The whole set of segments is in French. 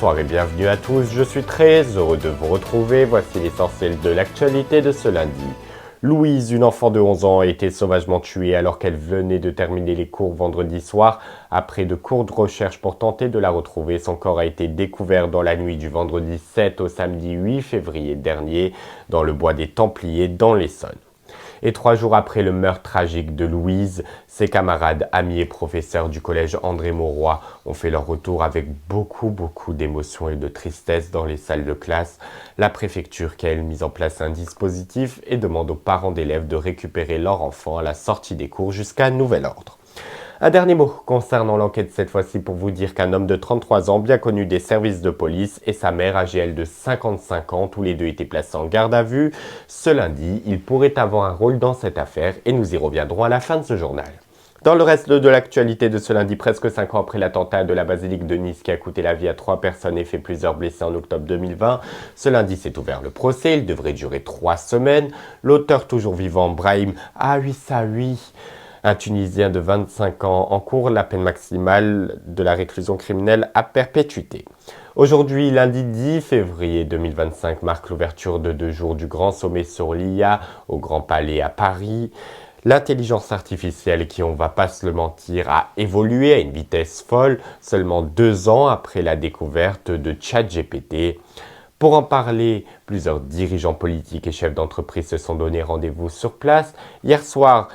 Bonsoir et bienvenue à tous, je suis très heureux de vous retrouver, voici l'essentiel de l'actualité de ce lundi. Louise, une enfant de 11 ans, a été sauvagement tuée alors qu'elle venait de terminer les cours vendredi soir. Après de courtes recherches pour tenter de la retrouver, son corps a été découvert dans la nuit du vendredi 7 au samedi 8 février dernier dans le bois des Templiers dans l'Essonne. Et 3 jours après le meurtre tragique de Louise, ses camarades, amis et professeurs du collège André Mauroy ont fait leur retour avec beaucoup d'émotions et de tristesse dans les salles de classe. La préfecture qui a mis en place un dispositif et demande aux parents d'élèves de récupérer leur enfant à la sortie des cours jusqu'à nouvel ordre. Un dernier mot concernant l'enquête cette fois-ci pour vous dire qu'un homme de 33 ans, bien connu des services de police, et sa mère, âgée elle de 55 ans, tous les deux étaient placés en garde à vue. Ce lundi, ils pourraient avoir un rôle dans cette affaire et nous y reviendrons à la fin de ce journal. Dans le reste de l'actualité de ce lundi, presque 5 ans après l'attentat de la basilique de Nice qui a coûté la vie à 3 personnes et fait plusieurs blessés en octobre 2020, ce lundi s'est ouvert le procès, il devrait durer 3 semaines. L'auteur toujours vivant, Brahim Awissaoui, un Tunisien de 25 ans, encourt la peine maximale de la réclusion criminelle à perpétuité. Aujourd'hui, lundi 10 février 2025, marque l'ouverture de 2 jours du Grand Sommet sur l'IA au Grand Palais à Paris. L'intelligence artificielle qui, on va pas se le mentir, a évolué à une vitesse folle seulement 2 ans après la découverte de ChatGPT. Pour en parler, plusieurs dirigeants politiques et chefs d'entreprise se sont donné rendez-vous sur place. Hier soir,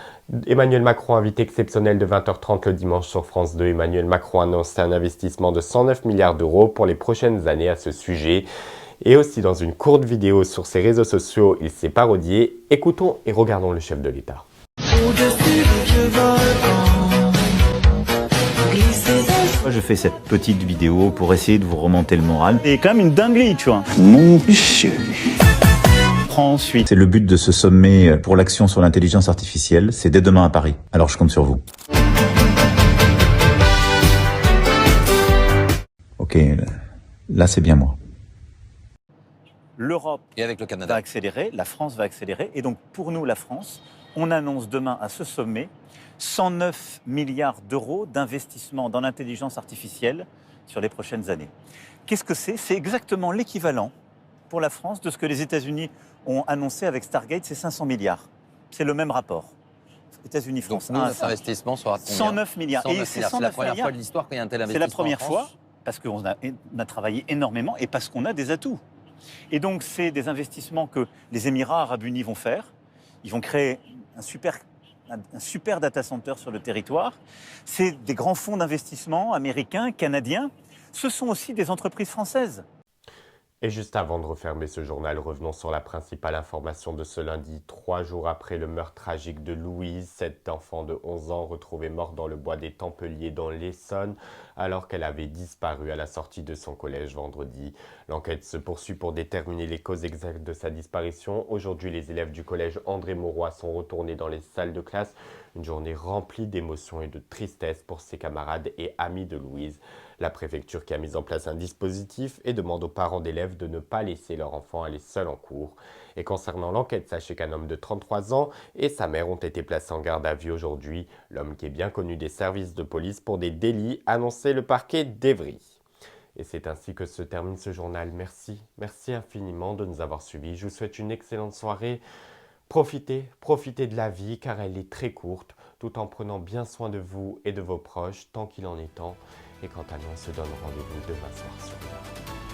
Emmanuel Macron, invité exceptionnel de 20h30 le dimanche sur France 2. Emmanuel Macron annonçait un investissement de 109 milliards d'euros pour les prochaines années à ce sujet. Et aussi dans une courte vidéo sur ses réseaux sociaux, il s'est parodié. Écoutons et regardons le chef de l'État. Je fais cette petite vidéo pour essayer de vous remonter le moral. C'est quand même une dinguerie, tu vois. Mon Dieu. Ensuite, c'est le but de ce sommet pour l'action sur l'intelligence artificielle. C'est dès demain à Paris. Alors je compte sur vous. Ok, là c'est bien moi. L'Europe et avec le Canada va accélérer, la France va accélérer. Et donc pour nous, la France, on annonce demain à ce sommet 109 milliards d'euros d'investissement dans l'intelligence artificielle sur les prochaines années. Qu'est-ce que c'est? C'est exactement l'équivalent pour la France de ce que les États-Unis ont annoncé avec Stargate, c'est 500 milliards. C'est le même rapport. États-Unis, France. Donc nous, notre investissement sera de combien? 109 milliards. 109 Et c'est milliards. C'est la première fois de l'histoire qu'il y a un tel investissement. C'est la première en France. fois parce qu'on a travaillé énormément et parce qu'on a des atouts. Et donc, c'est des investissements que les Émirats arabes unis vont faire. Ils vont créer un super data center sur le territoire. C'est des grands fonds d'investissement américains, canadiens. Ce sont aussi des entreprises françaises. Et juste avant de refermer ce journal, revenons sur la principale information de ce lundi. 3 jours après le meurtre tragique de Louise, cette enfant de 11 ans retrouvée morte dans le bois des Templiers dans l'Essonne, alors qu'elle avait disparu à la sortie de son collège vendredi. L'enquête se poursuit pour déterminer les causes exactes de sa disparition. Aujourd'hui, les élèves du collège André Mauroy sont retournés dans les salles de classe. Une journée remplie d'émotions et de tristesse pour ses camarades et amis de Louise. La préfecture qui a mis en place un dispositif et demande aux parents d'élèves de ne pas laisser leur enfant aller seul en cours. Et concernant l'enquête, sachez qu'un homme de 33 ans et sa mère ont été placés en garde à vue aujourd'hui. L'homme qui est bien connu des services de police pour des délits annonçait le parquet d'Evry. Et c'est ainsi que se termine ce journal. Merci infiniment de nous avoir suivis. Je vous souhaite une excellente soirée. Profitez de la vie car elle est très courte, tout en prenant bien soin de vous et de vos proches tant qu'il en est temps. Et quant à nous, on se donne rendez-vous demain soir sur l'heure.